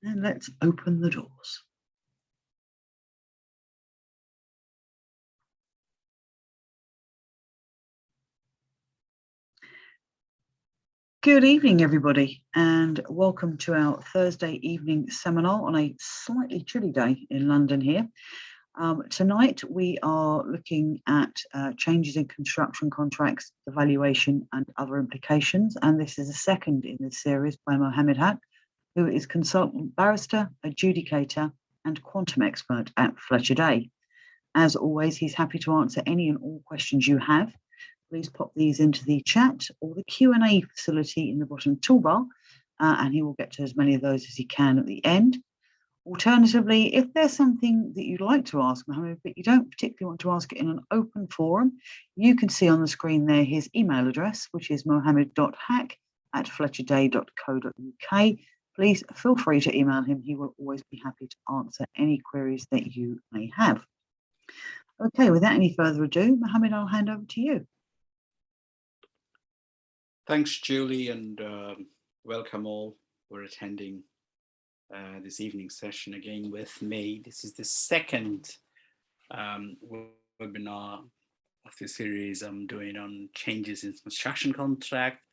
And let's open the doors. Good evening, everybody, and welcome to our Thursday evening seminar on a slightly chilly day in London here. Tonight, we are looking at changes in construction contracts, the valuation and other implications, and this is the second in this series by Mohammed Haq, who is consultant barrister, adjudicator and quantum expert at Fletcher Day. As always, he's happy to answer any and all questions you have. Please pop these into the chat or the Q&A facility in the bottom toolbar, and he will get to as many of those as he can at the end. Alternatively, if there's something that you'd like to ask Mohammed, but you don't particularly want to ask it in an open forum, you can see on the screen there his email address, which is mohammed.hack@fletcherday.co.uk. Please feel free to email him. He will always be happy to answer any queries that you may have. Okay, without any further ado, Mohammed, I'll hand over to you. Thanks, Julie, and welcome all for attending this evening session again with me. This is the second webinar of the series I'm doing on changes in construction contract.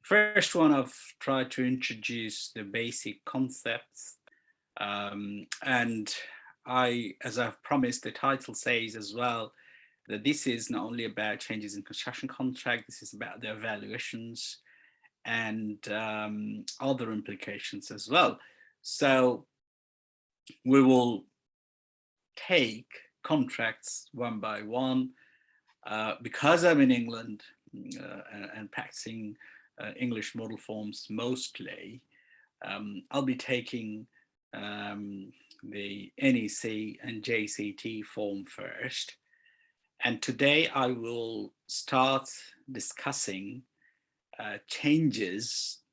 First one, I've tried to introduce the basic concepts, and as I've promised, the title says as well, that this is not only about changes in construction contract, this is about the evaluations and other implications as well. So we will take contracts one by one. Because I'm in England and practicing English model forms mostly, I'll be taking the NEC and JCT form first. And today I will start discussing changes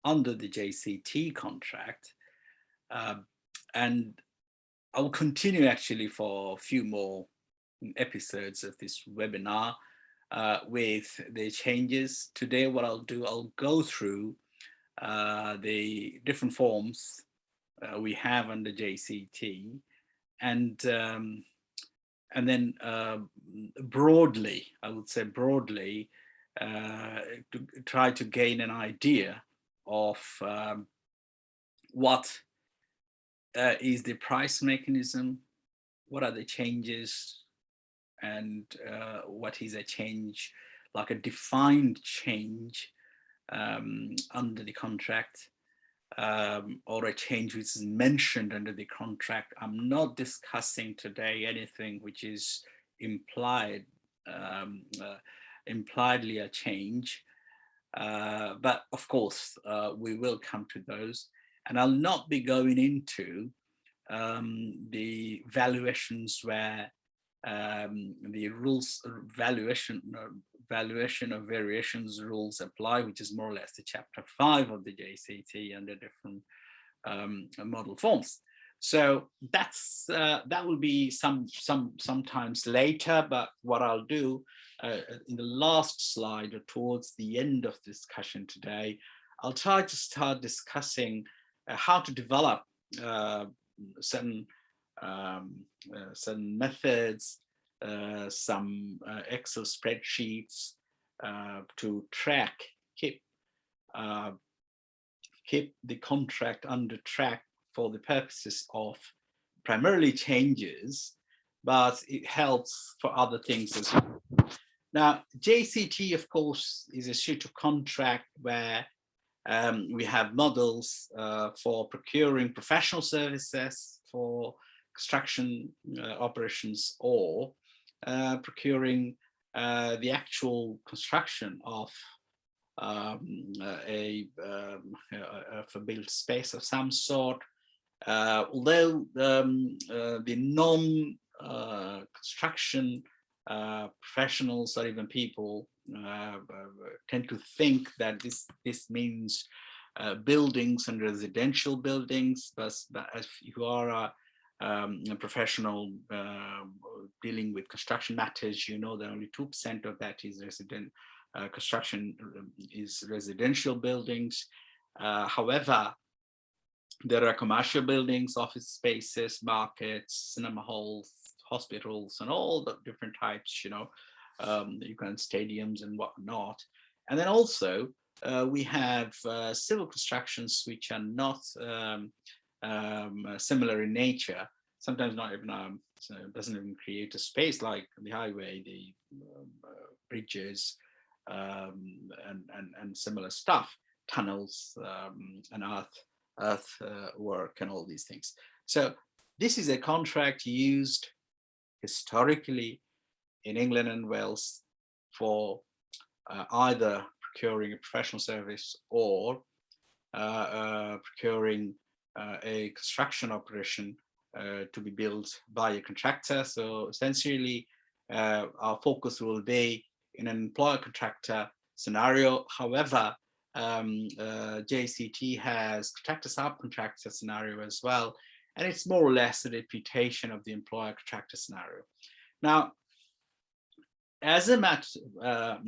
under the JCT contract. And I will continue actually for a few more episodes of this webinar with the changes. Today what I'll do, I'll go through the different forms we have under JCT, and then broadly, I would say broadly, to try to gain an idea of what is the price mechanism, what are the changes, and what is a change, like a defined change under the contract, or a change which is mentioned under the contract. I'm not discussing today anything which is impliedly a change, but of course we will come to those, and I'll not be going into the valuations where the rules valuation of variations rules apply, which is more or less the chapter 5 of the JCT and the different model forms. So that's that will be sometimes later, but what I'll do in the last slide, or towards the end of the discussion today, I'll try to start discussing how to develop certain methods, some Excel spreadsheets to track, keep the contract under track for the purposes of primarily changes, but it helps for other things as well. Now, JCT, of course, is a suite of contract where we have models for procuring professional services for construction operations, or procuring the actual construction of a built space of some sort. Although the non-construction professionals or even people tend to think that this means buildings and residential buildings, but if you are a professional dealing with construction matters, you know that only 2% of that is construction is residential buildings. However, There are commercial buildings, office spaces, markets, cinema halls, hospitals, and all the different types, you can stadiums and whatnot. And then also we have civil constructions which are not similar in nature. Sometimes not even so it doesn't even create a space, like the highway, the bridges, and similar stuff, tunnels, and earth work and all these things. So this is a contract used historically in England and Wales for either procuring a professional service or procuring a construction operation to be built by a contractor. So essentially, our focus will be in an employer-contractor scenario. However, JCT has contractor-subcontractor scenario as well, and it's more or less a reputation of the employer-contractor scenario. Now, as a matter of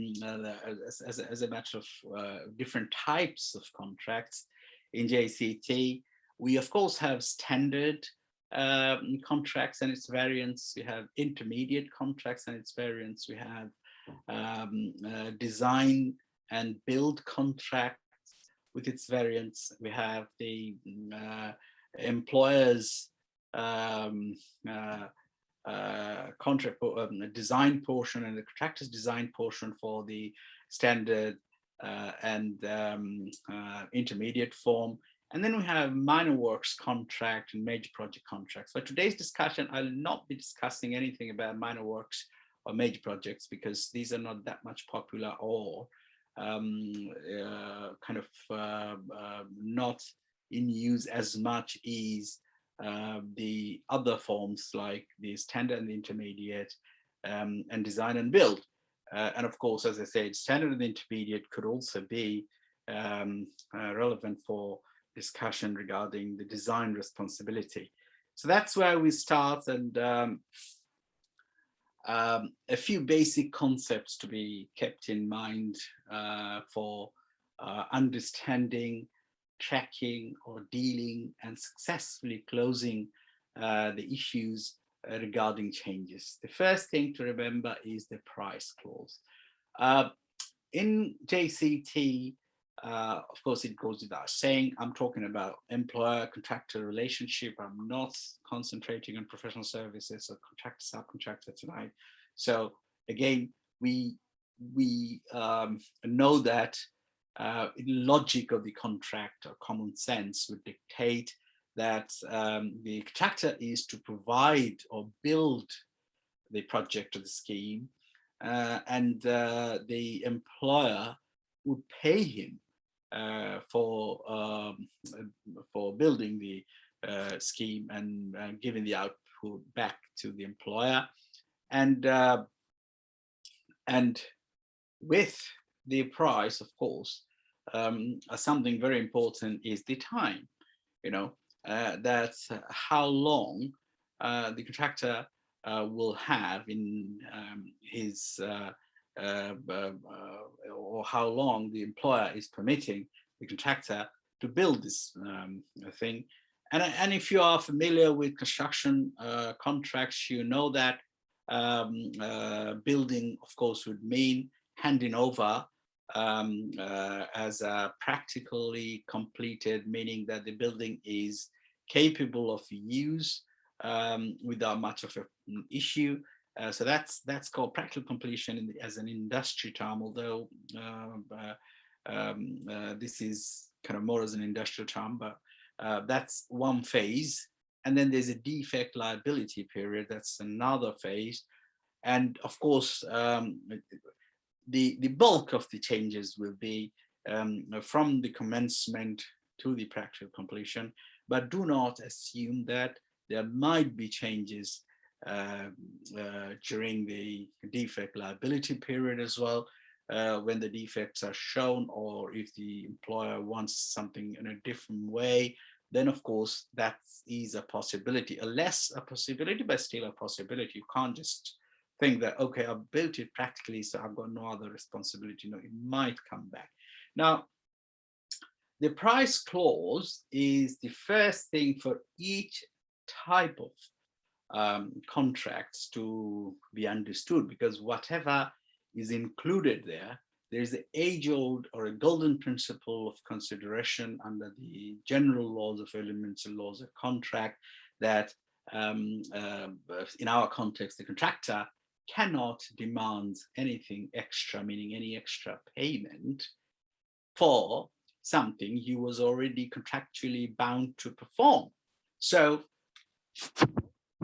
different types of contracts in JCT, we of course have standard contracts and its variants. We have intermediate contracts and its variants. We have design and build contracts with its variants. We have the employer's contract design portion and the contractor's design portion for the standard and intermediate form. And then we have minor works contract and major project contracts. For today's discussion, I'll not be discussing anything about minor works or major projects because these are not that much popular or not in use as much as the other forms like the standard and the intermediate and design and build. And of course, as I said, standard and intermediate could also be relevant for discussion regarding the design responsibility. So that's where we start, and a few basic concepts to be kept in mind for understanding, tracking, or dealing and successfully closing the issues regarding changes. The first thing to remember is the price clause. In JCT, of course, it goes without saying, I'm talking about employer-contractor relationship. I'm not concentrating on professional services or contractor, subcontractor tonight. So again, we know that logic of the contract or common sense would dictate that the contractor is to provide or build the project or the scheme, and the employer would pay him for building the scheme and giving the output back to the employer. And with the price, of course, something very important is the time. That's how long the contractor will have in his or how long the employer is permitting the contractor to build this thing. And if you are familiar with construction contracts, you know that building, of course, would mean handing over as practically completed, meaning that the building is capable of use without much of an issue. So that's called practical completion as an industry term, although this is kind of more as an industrial term, but that's one phase. And then there's a defect liability period. That's another phase. And of course, the bulk of the changes will be from the commencement to the practical completion, but do not assume that there might be changes during the defect liability period as well, when the defects are shown, or if the employer wants something in a different way, then of course that is a possibility, a less a possibility, but still a possibility. You can't just think that, okay, I've built it practically, so I've got no other responsibility. No, it might come back. Now, the price clause is the first thing for each type of contracts to be understood, because whatever is included there, there's the age-old or a golden principle of consideration under the general laws of elements and laws of contract that in our context, the contractor cannot demand anything extra, meaning any extra payment for something he was already contractually bound to perform. So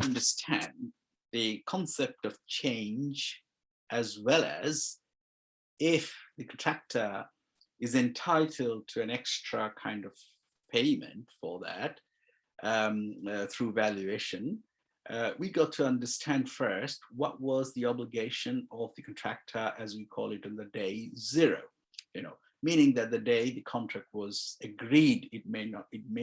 understand the concept of change, as well as if the contractor is entitled to an extra kind of payment for that through valuation, we got to understand first what was the obligation of the contractor, as we call it, on the day zero, meaning that the day the contract was agreed, it may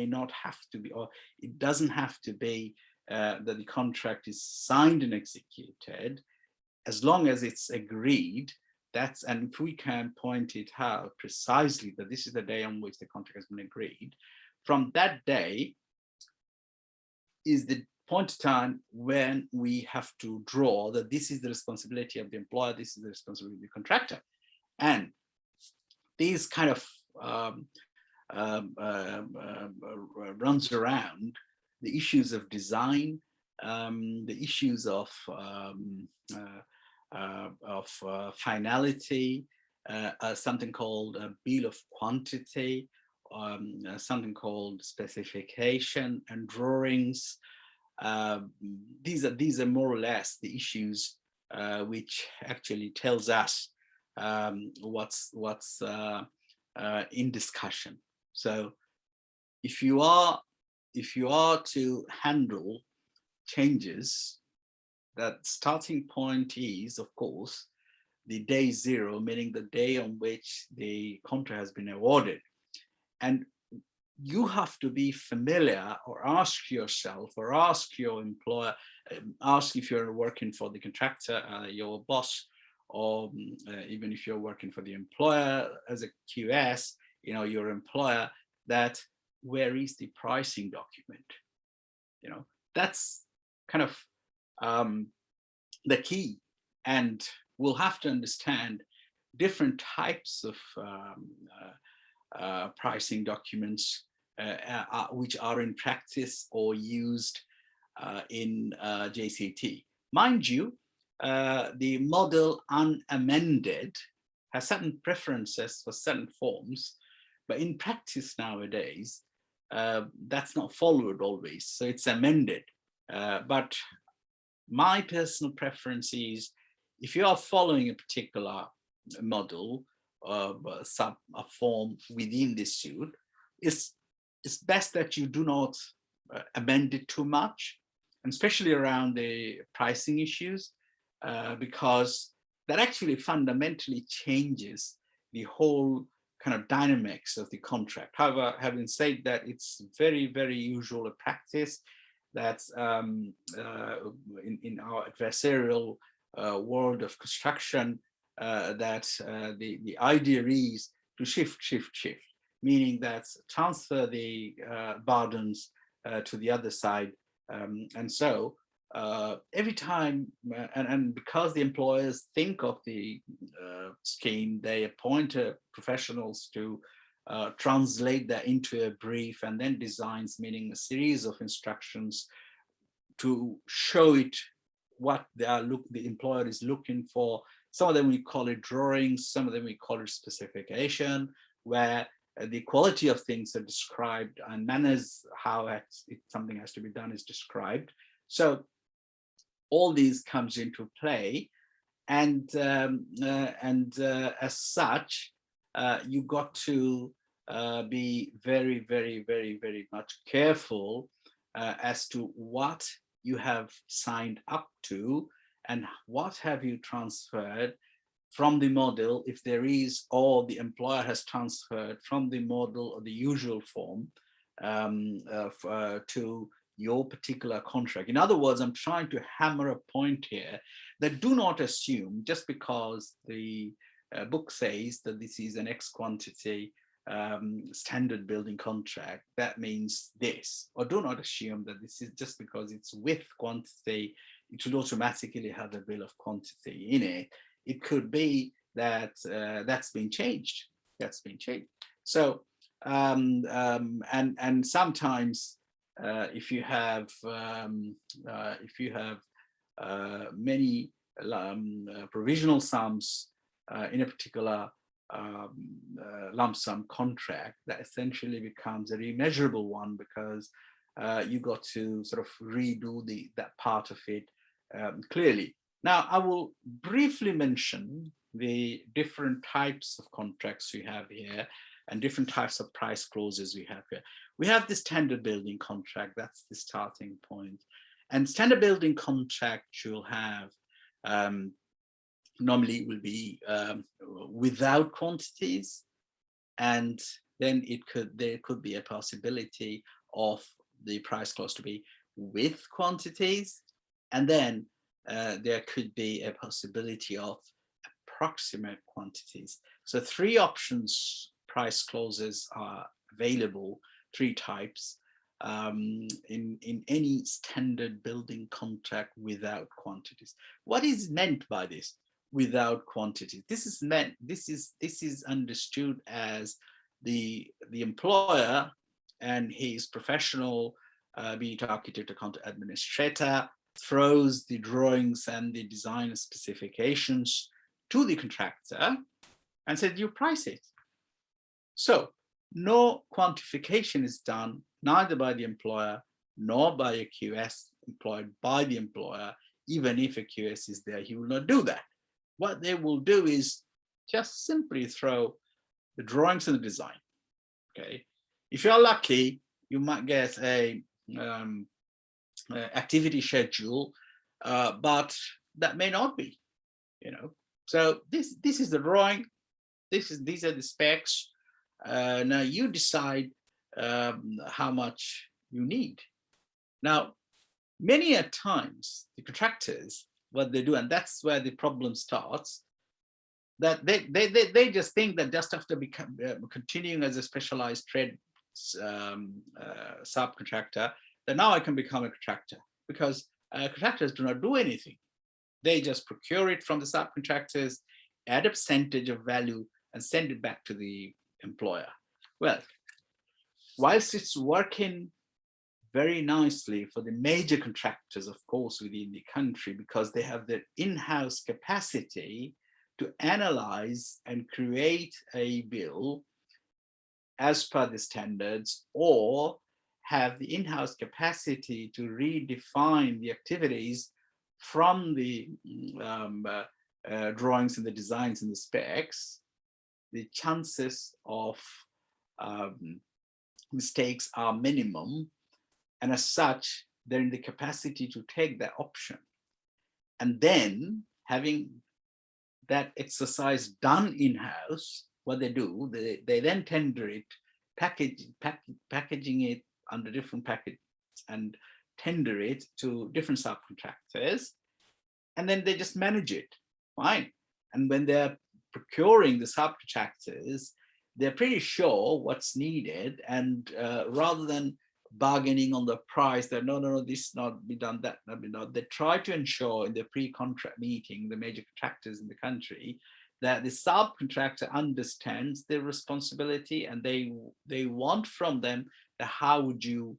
not have to be, or it doesn't have to be that the contract is signed and executed, as long as it's agreed. And if we can point it out precisely that this is the day on which the contract has been agreed, from that day is the point of time when we have to draw that this is the responsibility of the employer, this is the responsibility of the contractor. And these kind of runs around the issues of design, the issues of finality, something called a bill of quantity, something called specification and drawings. These are more or less the issues which actually tells us what's in discussion. So if you are to handle changes, that starting point is, of course, the day zero, meaning the day on which the contract has been awarded. And you have to be familiar, or ask yourself, or ask your employer, ask if you're working for the contractor, your boss, or even if you're working for the employer as a QS, your employer, that where is the pricing document? That's kind of the key. And we'll have to understand different types of pricing documents which are in practice or used in JCT. Mind you, the model Unamended has certain preferences for certain forms, but in practice nowadays, that's not followed always, so it's amended. But my personal preference is, if you are following a particular model, a form within this suit, it's best that you do not amend it too much, and especially around the pricing issues, because that actually fundamentally changes the whole kind of dynamics of the contract. However, having said that, it's very, very usual a practice that in our adversarial world of construction, that the idea is to shift, meaning that transfer the burdens to the other side. And so every time, and because the employers think of the scheme, they appoint professionals to translate that into a brief, and then designs, meaning a series of instructions to show it what the employer is looking for. Some of them we call it drawings, some of them we call it specification, where the quality of things are described and manners, how something has to be done is described. So all these comes into play, and as such, you got to be very, very, very, very much careful as to what you have signed up to and what have you transferred from the model, if there is, or the employer has transferred from the model or the usual form to your particular contract. In other words, I'm trying to hammer a point here that do not assume just because the book says that this is an X quantity standard building contract, that means this. Or do not assume that this is just because it's with quantity, it should automatically have a bill of quantity in it. It could be that that's been changed. That's been changed. So and sometimes if you have many provisional sums in a particular lump sum contract, that essentially becomes a remeasurable one, because you got to sort of redo that part of it clearly. Now, I will briefly mention the different types of contracts we have here and different types of price clauses we have here. We have the standard building contract, that's the starting point. And standard building contract you'll have normally will be without quantities, and then there could be a possibility of the price clause to be with quantities, and then there could be a possibility of approximate quantities. So 3 options price clauses are available, 3 types in any standard building contract without quantities. What is meant by this? Without quantity. This is understood as the employer and his professional, be it architect or contract administrator, throws the drawings and the design specifications to the contractor and said, you price it. So no quantification is done, neither by the employer nor by a QS employed by the employer. Even if a QS is there, he will not do that. What they will do is just simply throw the drawings and the design. Okay, if you're lucky, you might get a activity schedule, but that may not be. So this is the drawing. These are the specs. Now you decide how much you need. Now, many a times the contractors, what they do, and that's where the problem starts, that they just think that just after continuing as a specialized trade subcontractor, that now I can become a contractor, because contractors do not do anything. They just procure it from the subcontractors, add a percentage of value, and send it back to the employer. Well, whilst it's working very nicely for the major contractors, of course, within the country, because they have their in-house capacity to analyze and create a bill as per the standards, or have the in-house capacity to redefine the activities from the drawings and the designs and the specs, the chances of mistakes are minimum. And as such, they're in the capacity to take that option. And then, having that exercise done in-house, what they do, they then tender it, packaging it under different packets and tender it to different subcontractors. And then they just manage it, fine. And when they're procuring the subcontractors, they're pretty sure what's needed. And rather than bargaining on the price, that no, this not be done, that not be done, they try to ensure in the pre-contract meeting, the major contractors in the country, that the subcontractor understands their responsibility, and they want from them that how would you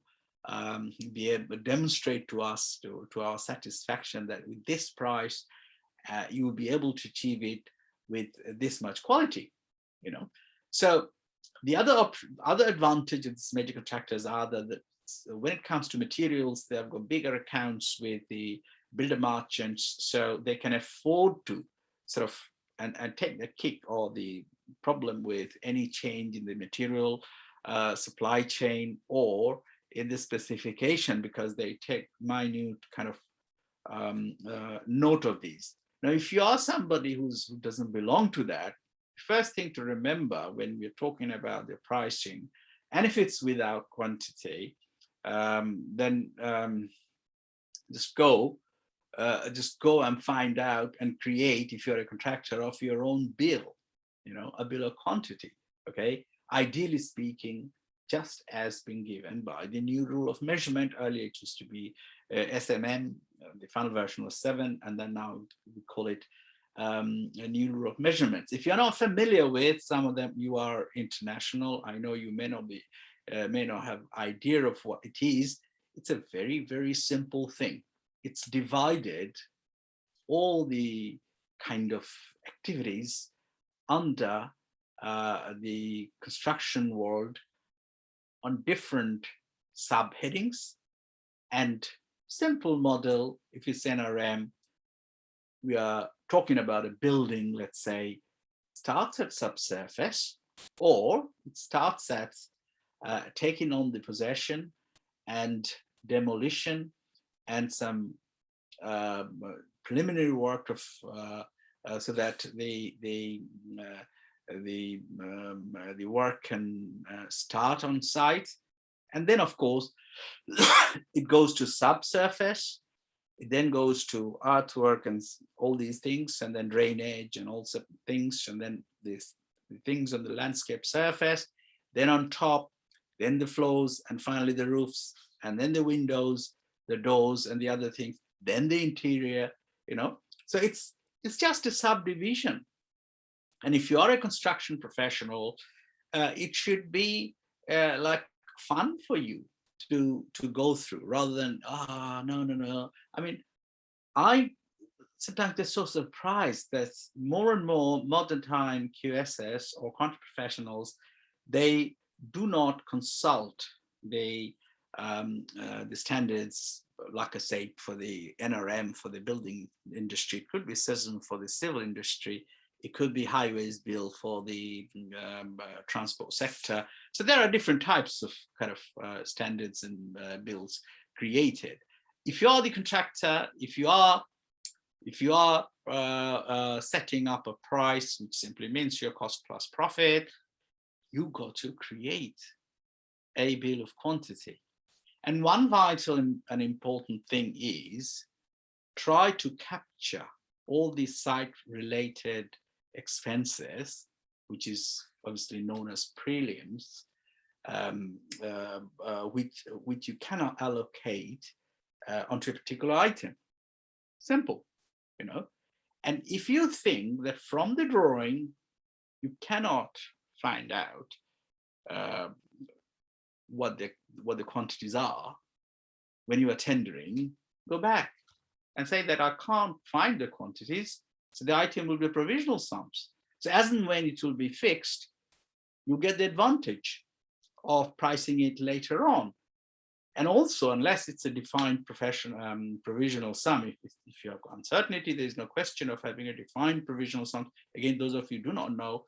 be able to demonstrate to us, to our satisfaction, that with this price you will be able to achieve it with this much quality. So the other advantage of these major contractors are that when it comes to materials, they've got bigger accounts with the builder merchants, so they can afford to sort of and take the kick or the problem with any change in the material supply chain or in the specification, because they take minute kind of note of these. Now, if you are somebody who doesn't belong to that, first thing to remember when we're talking about the pricing, and if it's without quantity, then just go and find out and create, if you're a contractor, of your own bill, a bill of quantity. Okay, ideally speaking, just as being given by the new rule of measurement. Earlier it used to be SMM, the final version was 7, and then now we call it a new rule of measurements. If you're not familiar with some of them, you are international. I know you may not have idea of what it is. It's a very, very simple thing. It's divided all the kind of activities under the construction world on different subheadings. And simple model, if it's NRM, we are talking about a building, let's say, starts at subsurface, or it starts at taking on the possession and demolition and some preliminary work of so that the work can start on site. And then, of course, it goes to subsurface. It then goes to earthwork and all these things, and then drainage and also things, and then the things on the landscape surface, then on top, then the floors, and finally the roofs, and then the windows, the doors, and the other things, then the interior, So it's just a subdivision. And if you are a construction professional, it should be like fun for you to go through, rather than no. I mean, I sometimes get so surprised that more and more modern time QSs or contract professionals, they do not consult the standards, like I say, for the NRM, for the building industry. It could be CISM for the civil industry. It could be highways bill for the transport sector. So there are different types of kind of standards and bills created. If you are the contractor, if you are setting up a price, which simply means your cost plus profit, you got to create a bill of quantity. And one vital and important thing is try to capture all these site-related expenses, which is obviously known as prelims, which you cannot allocate onto a particular item. Simple, And if you think that from the drawing you cannot find out what the quantities are when you are tendering, go back and say that I can't find the quantities, so the item will be provisional sums. So as and when it will be fixed, you get the advantage of pricing it later on. And also, unless it's a defined provisional sum, if you have uncertainty, there's no question of having a defined provisional sum. Again, those of you who do not know,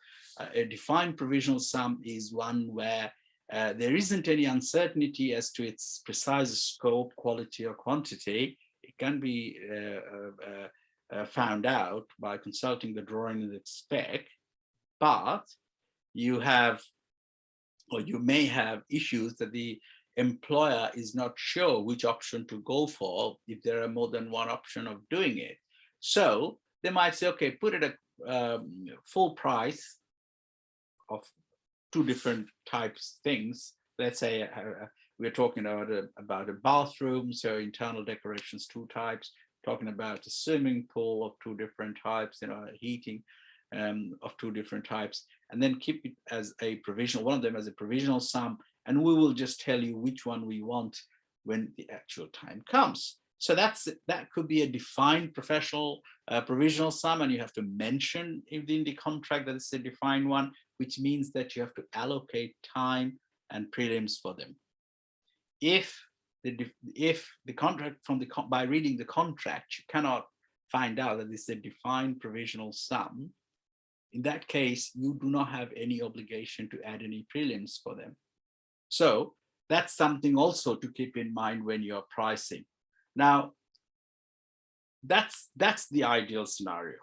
a defined provisional sum is one where there isn't any uncertainty as to its precise scope, quality, or quantity. It can be found out by consulting the drawing and the spec, but you have, or you may have, issues that the employer is not sure which option to go for if there are more than one option of doing it. So they might say, okay, put it at full price of two different types things. Let's say we're talking about a bathroom, so internal decorations, 2 types, talking about a swimming pool of 2 different types, heating of 2 different types, and then keep it as a provisional, one of them as a provisional sum, and we will just tell you which one we want when the actual time comes. So that could be a defined professional provisional sum, and you have to mention in the contract that it's a defined one, which means that you have to allocate time and prelims for them. If the contract by reading the contract, you cannot find out that it's a defined provisional sum, in that case, you do not have any obligation to add any prelims for them. So that's something also to keep in mind when you're pricing. Now, that's the ideal scenario.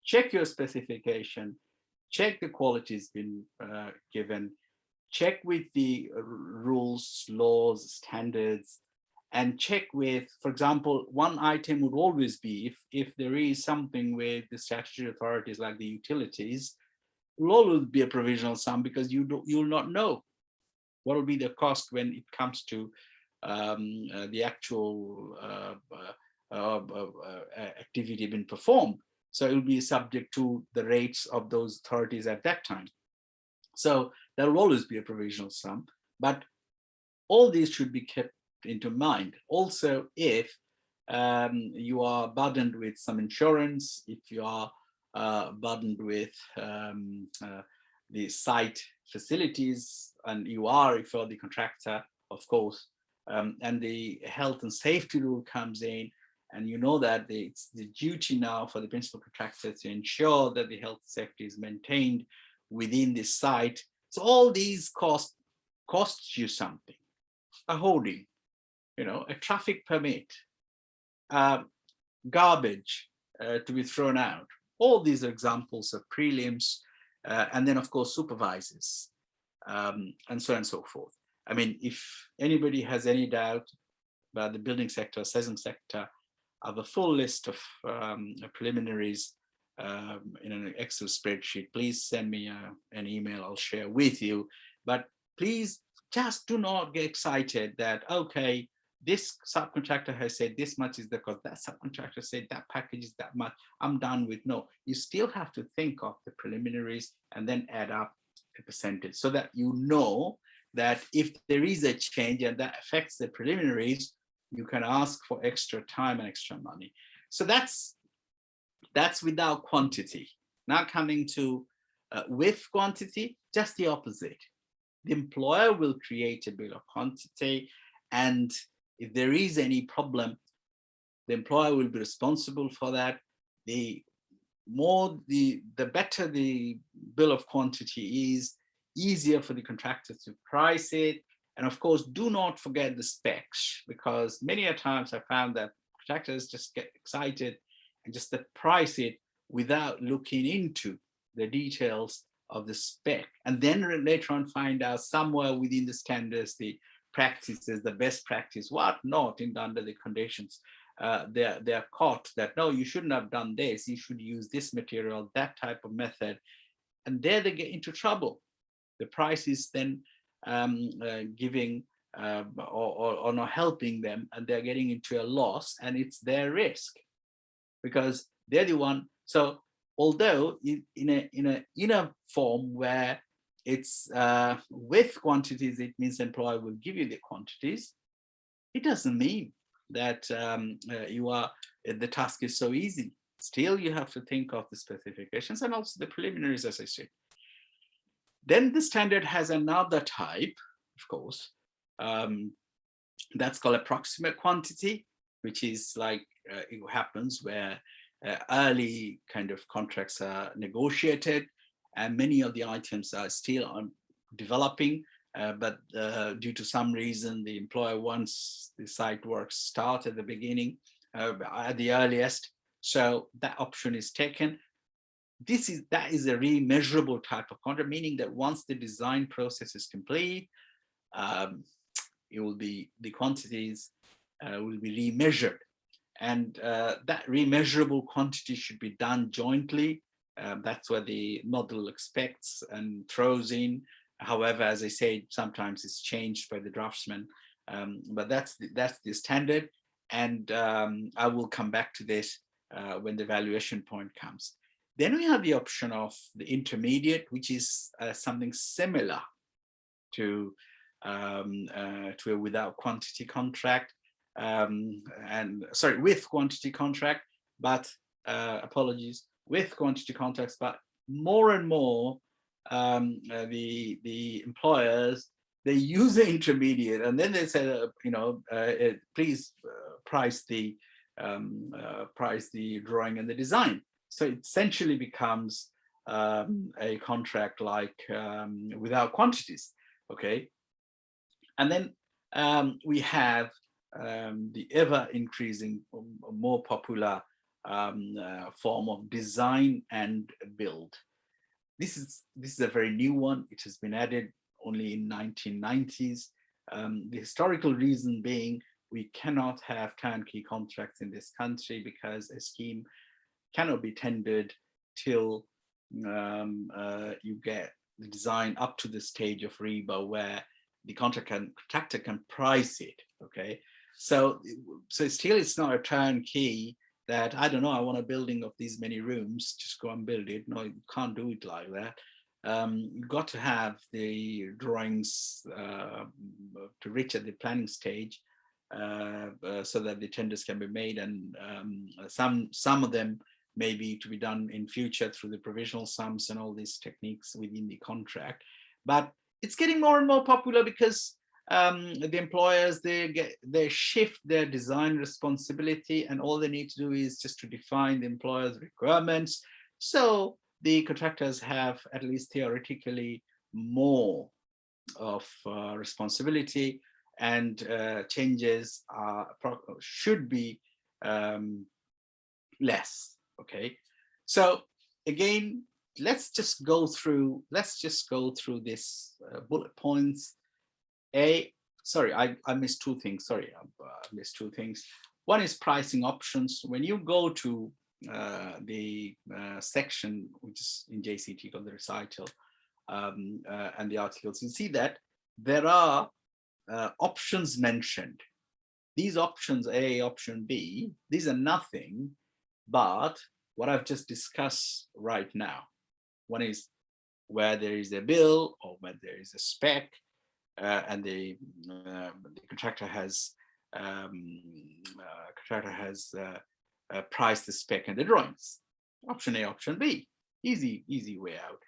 Check your specification, check the qualities been given, check with the rules, laws, standards, and check with, for example, one item would always be if there is something with the statutory authorities like the utilities, will always be a provisional sum, because you'll not know what will be the cost when it comes to the actual activity being performed. So it will be subject to the rates of those authorities at that time. So there will always be a provisional sum, but all these should be kept into mind. Also, if you are burdened with some insurance, if you are burdened with the site facilities, and you are, if you're the contractor, of course, and the health and safety rule comes in, and you know that it's the duty now for the principal contractor to ensure that the health and safety is maintained within the site. So all these costs you something. A hoarding, a traffic permit, garbage to be thrown out. All these are examples of prelims, and then of course supervisors, and so on and so forth. I mean, if anybody has any doubt about the building sector, assessing sector, I have a full list of preliminaries in an Excel spreadsheet. Please send me an email, I'll share with you. But please just do not get excited that, okay, this subcontractor has said this much is the cost, that subcontractor said that package is that much, I'm done with. No, you still have to think of the preliminaries and then add up the percentage, so that you know that if there is a change and that affects the preliminaries, you can ask for extra time and extra money. So that's without quantity. Now coming to with quantity, just the opposite. The employer will create a bill of quantity, and if there is any problem, the employer will be responsible for that. The better the bill of quantity is, easier for the contractor to price it. And of course, do not forget the specs, because many a times I found that contractors just get excited and just price it without looking into the details of the spec, and then later on find out somewhere within the standards, the practices, the best practice, what not under the conditions. They're caught that, no, you shouldn't have done this, you should use this material, that type of method, and there they get into trouble. The price is then giving or not helping them, and they're getting into a loss, and it's their risk because they're the one. So although in a form where it's with quantities, it means the employer will give you the quantities, it doesn't mean that the task is so easy. Still, you have to think of the specifications and also the preliminaries, as I said. Then the standard has another type, of course, that's called approximate quantity, which is like it happens where early kind of contracts are negotiated, and many of the items are still on developing, but due to some reason, the employer wants the site works start at the beginning, at the earliest. So that option is taken. That is a remeasurable type of contract, meaning that once the design process is complete, it will be, the quantities will be remeasured, and that remeasurable quantity should be done jointly. That's what the model expects and throws in. However, as I said, sometimes it's changed by the draftsman, but that's the standard. And I will come back to this when the valuation point comes. Then we have the option of the intermediate, which is something similar to a without quantity contract, with quantity contract, but apologies, with quantity contracts, but more and more the employers, they use the intermediate, and then they say, please price the drawing and the design. So it essentially becomes a contract like without quantities, okay? And then we have the ever increasing, more popular form of design and build. This is a very new one. It has been added only in 1990s. The historical reason being, we cannot have turnkey contracts in this country because a scheme cannot be tendered till you get the design up to the stage of REBA where the contractor can price it. Okay, so still it's not a turnkey that, I don't know, I want a building of these many rooms, just go and build it. No, you can't do it like that. You've got to have the drawings to reach at the planning stage so that the tenders can be made, and some of them may be to be done in future through the provisional sums and all these techniques within the contract. But it's getting more and more popular because the employers, they shift their design responsibility, and all they need to do is just to define the employer's requirements. So the contractors have, at least theoretically, more of responsibility, and changes should be less. Okay, so again, let's just go through this bullet points. Sorry, I missed two things. Sorry, I missed two things. One is pricing options. When you go to the section, which is in JCT called the recital, and the articles, you see that there are options mentioned. These options, A, option B, these are nothing but what I've just discussed right now. One is where there is a bill or where there is a spec, and the contractor has priced the spec and the drawings. Option A, option B, easy way out.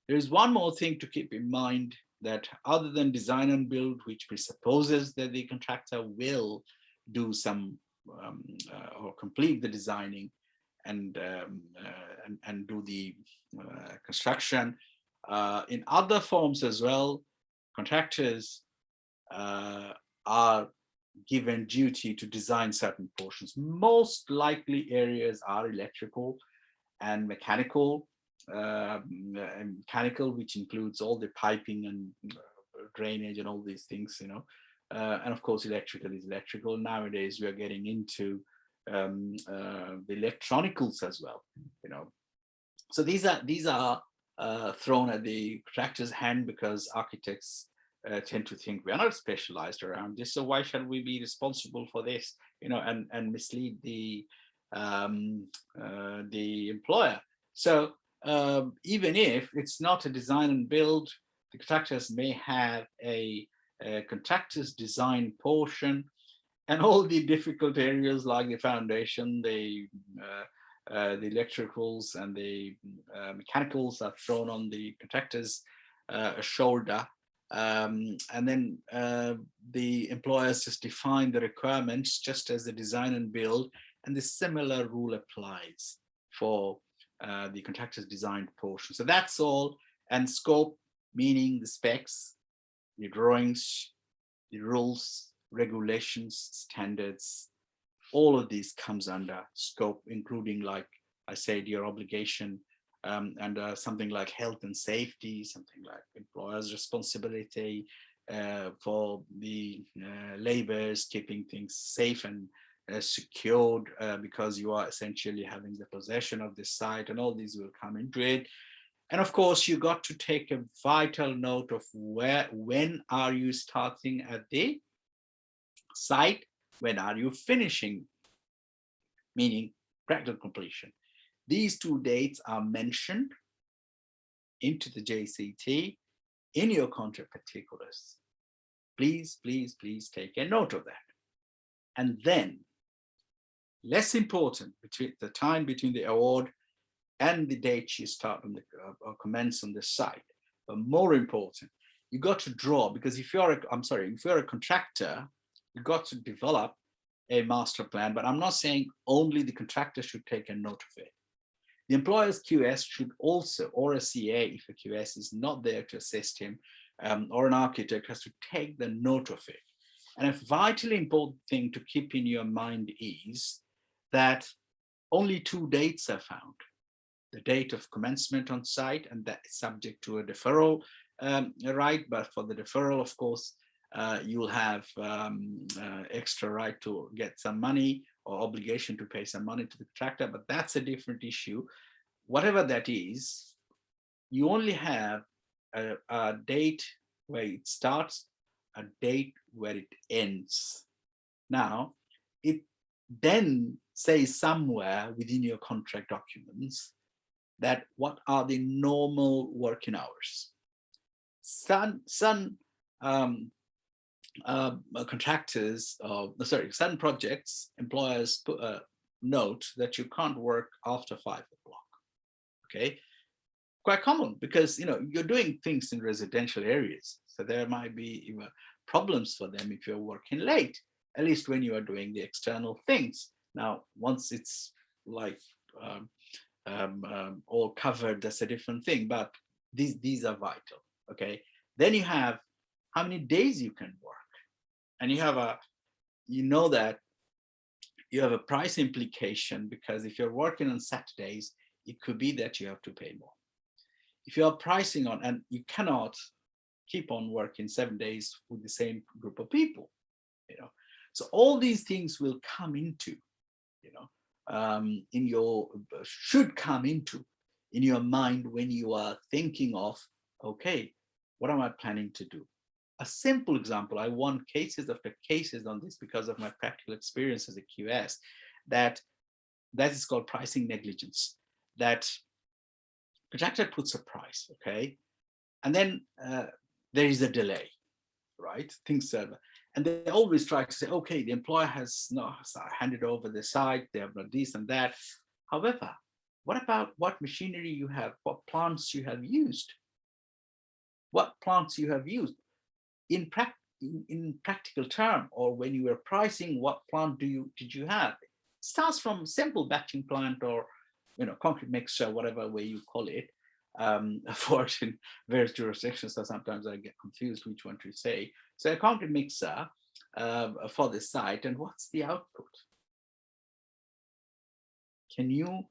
There is one more thing to keep in mind, that other than design and build, which presupposes that the contractor will do some or complete the designing and do the construction, in other forms as well, contractors are given duty to design certain portions. Most likely areas are electrical and mechanical, which includes all the piping and drainage and all these things, you know. And of course, electrical is electrical. Nowadays, we are getting into the electronicals as well, you know. So these are thrown at the contractor's hand because architects tend to think we are not specialized around this, so why should we be responsible for this, you know, and mislead the employer. So even if it's not a design and build, the contractors may have a contractor's design portion, and all the difficult areas like the foundation, the electricals and the mechanicals are thrown on the contractor's shoulder. And then the employers just define the requirements just as the design and build, and the similar rule applies for the contractor's designed portion. So that's all. And scope, meaning the specs, the drawings, the rules, regulations, standards, all of these comes under scope, including, like I said, your obligation and something like health and safety, something like employer's responsibility for the laborers, keeping things safe and secured because you are essentially having the possession of this site, and all these will come into it. And of course, you got to take a vital note of when are you starting at the site, when are you finishing, meaning practical completion. These two dates are mentioned into the JCT in your contract particulars. Please, please, please take a note of that. And then, less important, between the time between the award and the date you start on the or commence on the site, but more important, you got to draw, because if you're a contractor, you got to develop a master plan. But I'm not saying only the contractor should take a note of it. The employer's QS should also, or a CA if a QS is not there to assist him, or an architect has to take the note of it. And a vitally important thing to keep in your mind is that only two dates are found. The date of commencement on site, and that is subject to a deferral right, but for the deferral, of course, you'll have extra right to get some money or obligation to pay some money to the contractor, but that's a different issue. Whatever that is, you only have a date where it starts, a date where it ends. Now, it then says somewhere within your contract documents that what are the normal working hours. Some contractors, some projects, employers put a note that you can't work after 5 o'clock. Okay, quite common because you're doing things in residential areas, so there might be problems for them if you're working late, at least when you are doing the external things. Now, once it's like all covered, that's a different thing, but these are vital. Okay, then you have how many days you can work, and you have that you have a price implication, because if you're working on Saturdays, it could be that you have to pay more. If you are pricing on, and you cannot keep on working 7 days with the same group of people, so all these things will come into, should come into in your mind when you are thinking of, okay, what am I planning to do? A simple example, I won cases after cases on this because of my practical experience as a QS, that is called pricing negligence. That contractor puts a price, okay, and then there is a delay, right? Things and they always try to say, okay, the employer has not handed over the site, they have not this and that. However, what about what machinery you have, what plants you have used? What plants you have used? In practical term, or when you were pricing, what plant did you have? It starts from simple batching plant, or concrete mixer, whatever way you call it. For in various jurisdictions, so sometimes I get confused which one to say. So a concrete mixer for the site, and what's the output? Can you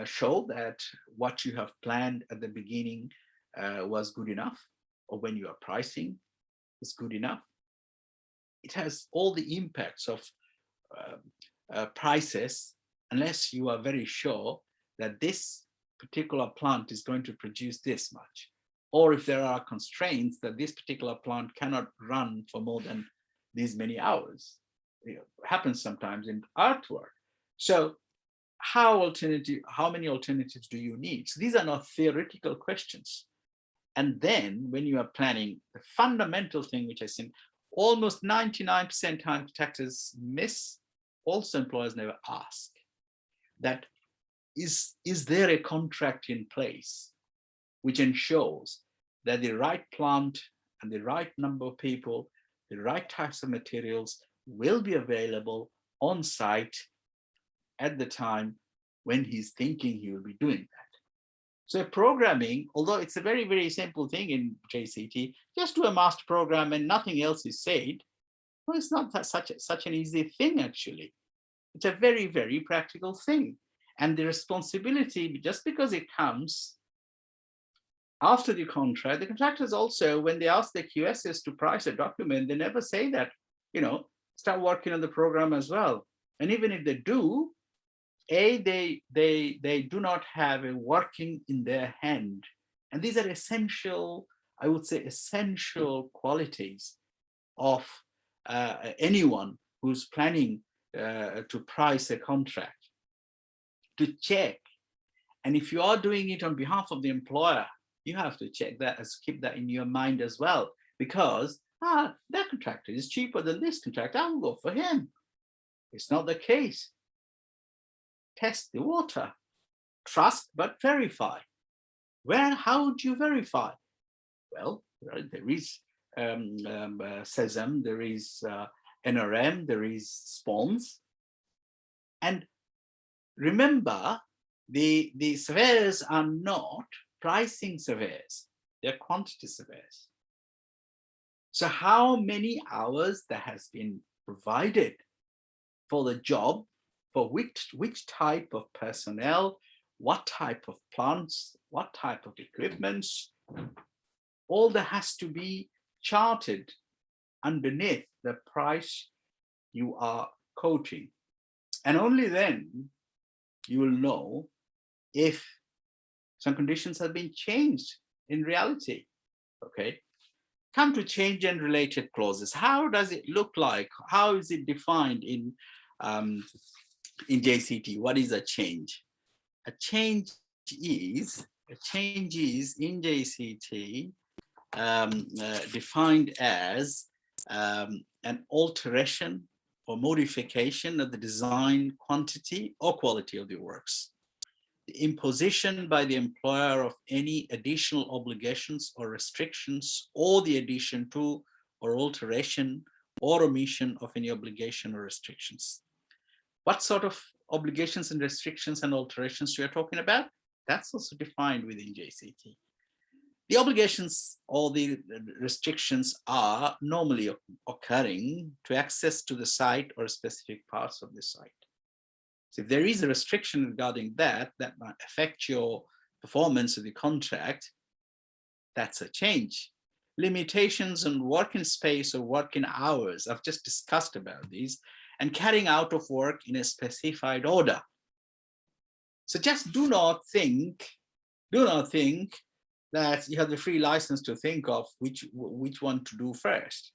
show that what you have planned at the beginning was good enough, or when you are pricing is good enough? It has all the impacts of prices, unless you are very sure that this particular plant is going to produce this much, or if there are constraints that this particular plant cannot run for more than these many hours. It happens sometimes in artwork. So how many alternatives do you need? So these are not theoretical questions. And then when you are planning, the fundamental thing, which I think almost 99% time contractors miss, also employers never ask, that is there a contract in place which ensures that the right plant and the right number of people, the right types of materials will be available on site at the time when he's thinking he will be doing that. So programming, although it's a very, very simple thing in JCT, just do a master program and nothing else is said. Well, it's not that such an easy thing, actually. It's a very, very practical thing. And the responsibility, just because it comes after the contract, the contractors also, when they ask the QSs to price a document, they never say that, start working on the program as well. And even if they do, they do not have a working in their hand. And these are essential, I would say, essential qualities of anyone who's planning to price a contract, to check. And if you are doing it on behalf of the employer, you have to check that, keep that in your mind as well, because that contractor is cheaper than this contractor, I'll go for him. It's not the case. Test the water. Trust but verify. How do you verify? Well, there is SESM, there is NRM, there is SPONS. And remember, the surveyors are not pricing surveyors, they're quantity surveyors. So how many hours that has been provided for the job, for which type of personnel, what type of plants, what type of equipments, all that has to be charted underneath the price you are quoting. And only then you will know if Some conditions have been changed in reality. Okay. Come to change and related clauses. How does it look like? How is it defined in JCT? What is a change? A change is in JCT defined as an alteration or modification of the design quantity or quality of the works. The imposition by the employer of any additional obligations or restrictions, or the addition to or alteration or omission of any obligation or restrictions. What sort of obligations and restrictions and alterations we are talking about? That's also defined within JCT. The obligations or the restrictions are normally occurring to access to the site or specific parts of the site. So if there is a restriction regarding that might affect your performance of the contract, that's a change. Limitations on working space or working hours, I've just discussed about these, and carrying out of work in a specified order. So just do not think that you have the free license to think of which one to do first.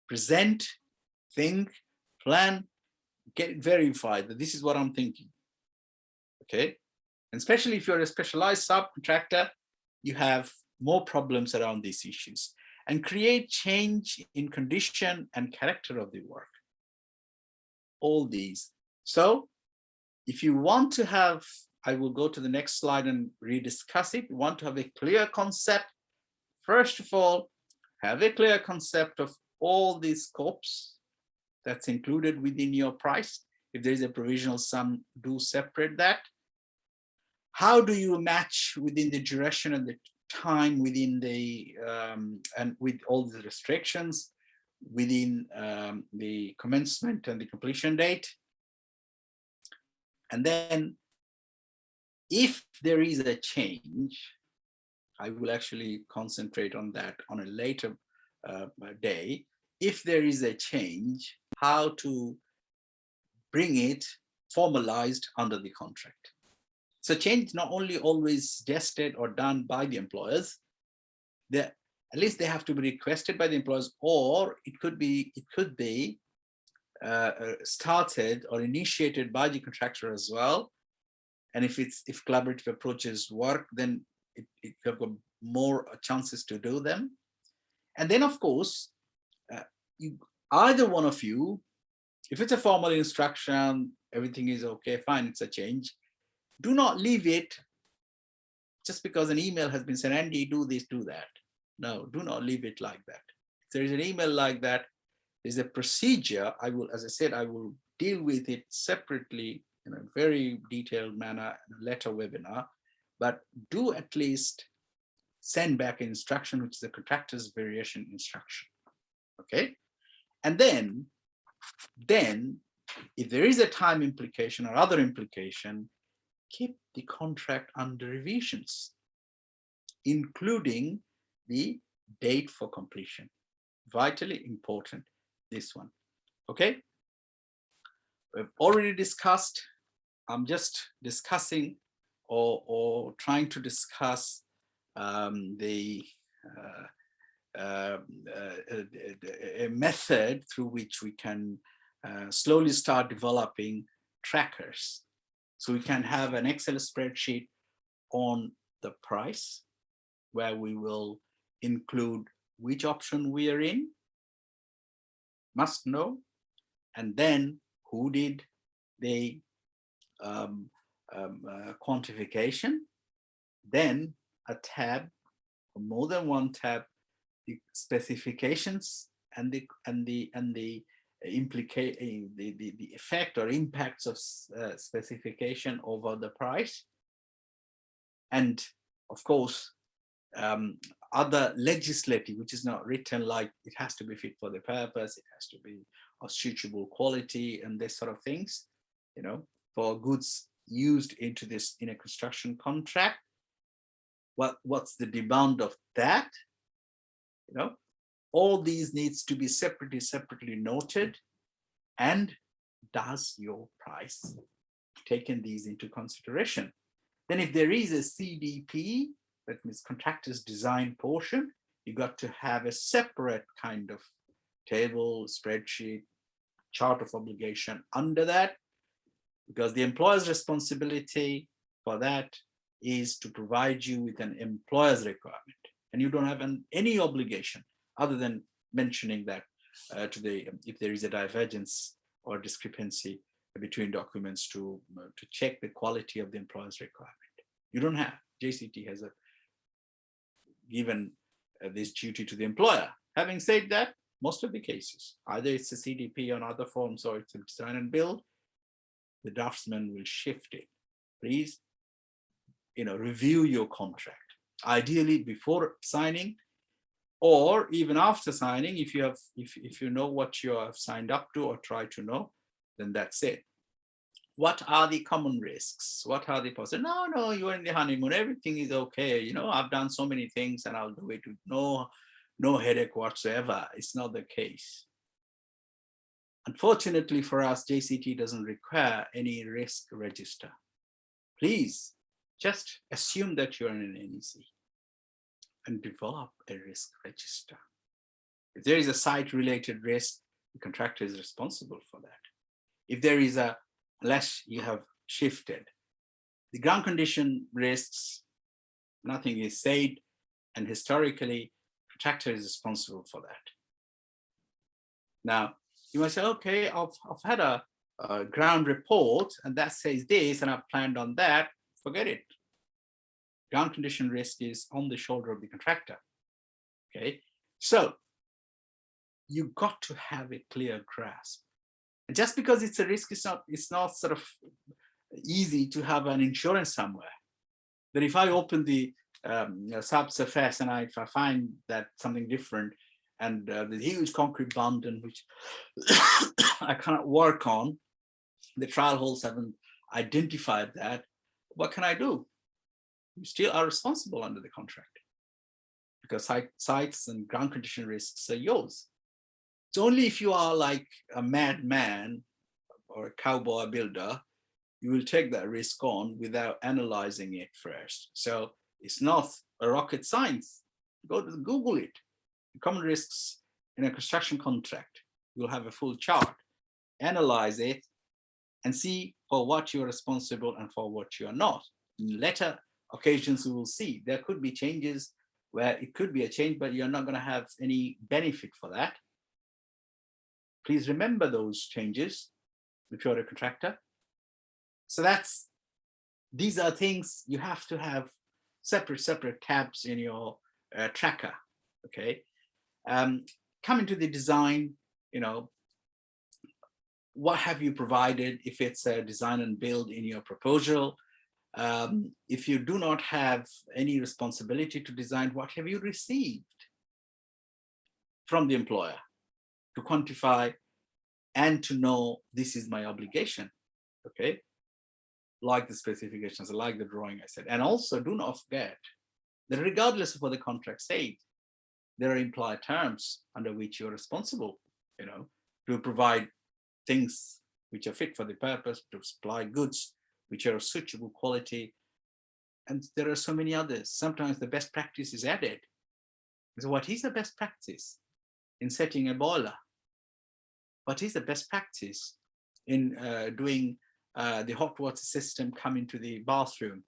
Present, think, plan, get it verified that this is what I'm thinking. Okay, and especially if you're a specialized subcontractor, you have more problems around these issues, and create change in condition and character of the work. All these. So if you want to have, I will go to the next slide and rediscuss it. You want to have a clear concept. First of all, have a clear concept of all these scopes that's included within your price. If there is a provisional sum, do separate that. How do you match within the duration and the time within the, and with all the restrictions within the commencement and the completion date? And then if there is a change, I will actually concentrate on that on a later day. If there is a change, how to bring it formalized under the contract. So change is not only always suggested or done by the employers, at least they have to be requested by the employers, or it could be started or initiated by the contractor as well. And if collaborative approaches work, then it have got more chances to do them. And then, of course, either one of you, if it's a formal instruction, everything is okay, fine, it's a change. Do not leave it just because an email has been sent, Andy, do this, do that. No, do not leave it like that. If there is an email like that, there's a procedure. I will, as I said, I will deal with it separately in a very detailed manner in a later webinar, but do at least send back an instruction, which is a contractor's variation instruction. Okay. And then if there is a time implication or other implication, keep the contract under revisions, including the date for completion. Vitally important, this one. Okay. We've already discussed, I'm just discussing or trying to discuss a method through which we can slowly start developing trackers. So we can have an Excel spreadsheet on the price where we will include which option we are in, must know, and then who did the quantification, then a tab, or more than one tab, the specifications and the effect or impacts of specification over the price, and of course other legislative, which is not written, like it has to be fit for the purpose, it has to be of suitable quality and this sort of things, you know, for goods used into this in a construction contract. What's the demand of that? You know, all these needs to be separately noted. And does your price taken these into consideration? Then if there is a CDP, that means contractor's design portion, you got to have a separate kind of table, spreadsheet, chart of obligation under that, because the employer's responsibility for that is to provide you with an employer's requirement, and you don't have any obligation other than mentioning that if there is a divergence or discrepancy between documents to check the quality of the employer's requirement. You don't have. JCT has given this duty to the employer. Having said that, most of the cases, either it's a CDP on other forms or it's a design and build, the draftsman will shift it. Please, review your contract. Ideally before signing, or even after signing, if you know what you have signed up to or try to know, then that's it. What are the common risks? What are the possible? No, you're in the honeymoon, everything is okay. I've done so many things and I'll do it with no headache whatsoever. It's not the case. Unfortunately for us, JCT doesn't require any risk register. Please just assume that you're in an NEC and develop a risk register. If there is a site-related risk, the contractor is responsible for that. If there is unless you have shifted, the ground condition risks, nothing is said, and historically, contractor is responsible for that. Now, you might say, okay, I've had a ground report and that says this, and I've planned on that. Forget it. Ground condition risk is on the shoulder of the contractor. Okay, so you've got to have a clear grasp. And just because it's a risk, it's not sort of easy to have an insurance somewhere. But if I open the subsurface and if I find that something different, and the huge concrete mountain which I cannot work on, the trial holes haven't identified that, what can I do? You still are responsible under the contract, because sites and ground condition risks are yours. It's only if you are like a madman or a cowboy builder, you will take that risk on without analyzing it first. So it's not a rocket science. Go to Google it. The common risks in a construction contract. You'll have a full chart. Analyze it and see for what you're responsible and for what you are not. In later occasions, we will see there could be changes where it could be a change, but you're not going to have any benefit for that. Please remember those changes if you're a contractor. So these are things you have to have separate tabs in your tracker. Okay. Coming to the design, what have you provided if it's a design and build in your proposal? If you do not have any responsibility to design, what have you received from the employer to quantify and to know this is my obligation? Okay, like the specifications, like the drawing I said. And also do not forget that regardless of what the contract says, there are implied terms under which you're responsible, to provide things which are fit for the purpose, to supply goods which are of suitable quality. And there are so many others. Sometimes the best practice is added. So what is the best practice in setting a boiler? What is the best practice in doing the hot water system come into the bathroom?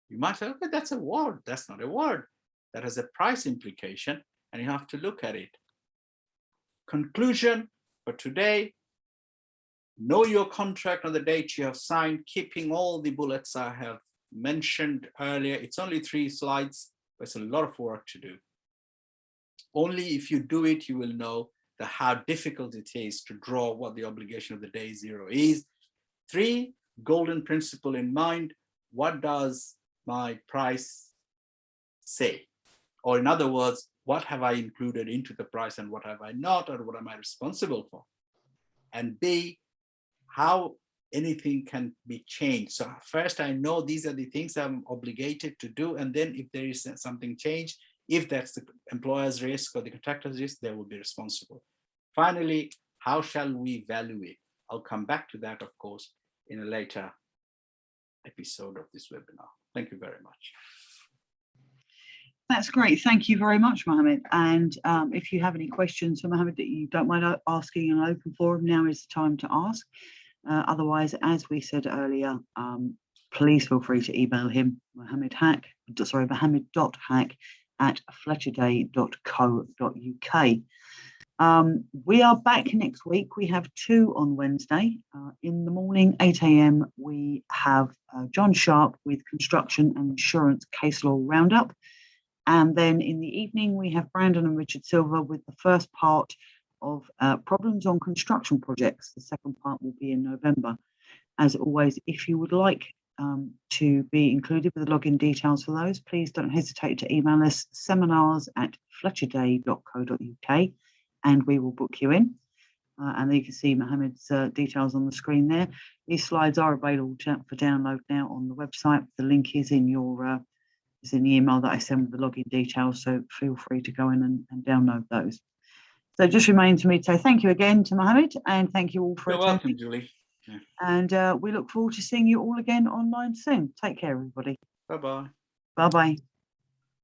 You might say, okay, that's a word. That's not a word. That has a price implication, and you have to look at it. Conclusion for today: know your contract on the date you have signed, keeping all the bullets I have mentioned earlier. It's only 3 slides, but it's a lot of work to do. Only if you do it, you will know how difficult it is to draw what the obligation of the day 0 is. 3, golden principle in mind. What does my price say? Or in other words, what have I included into the price and what have I not, or what am I responsible for? And B, how anything can be changed. So first I know these are the things I'm obligated to do, and then if there is something changed, if that's the employer's risk or the contractor's risk, they will be responsible. Finally, how shall we value it? I'll come back to that, of course, in a later episode of this webinar. Thank you very much. That's great. Thank you very much, Mohammed. And if you have any questions for Mohammed that you don't mind asking in an open forum, now is the time to ask. Otherwise, as we said earlier, please feel free to email him, mohammed.hack@fletcherday.co.uk. We are back next week. We have 2 on Wednesday. In the morning, 8 a.m, we have John Sharp with Construction and Insurance Case Law Roundup. And then in the evening, we have Brandon and Richard Silver with the first part of problems on construction projects. The second part will be in November. As always, if you would like to be included with the login details for those, please don't hesitate to email us seminars@fletcherday.co.uk and we will book you in. And you can see Mohammed's details on the screen there. These slides are available for download now on the website. The link is in your is in the email that I send with the login details, so feel free to go in and download those. So it just remains for me to say thank you again to Mohammed, and thank you all for You're attending. welcome, Julie. Yeah. And we look forward to seeing you all again online soon. Take care, everybody. Bye-bye. Bye-bye.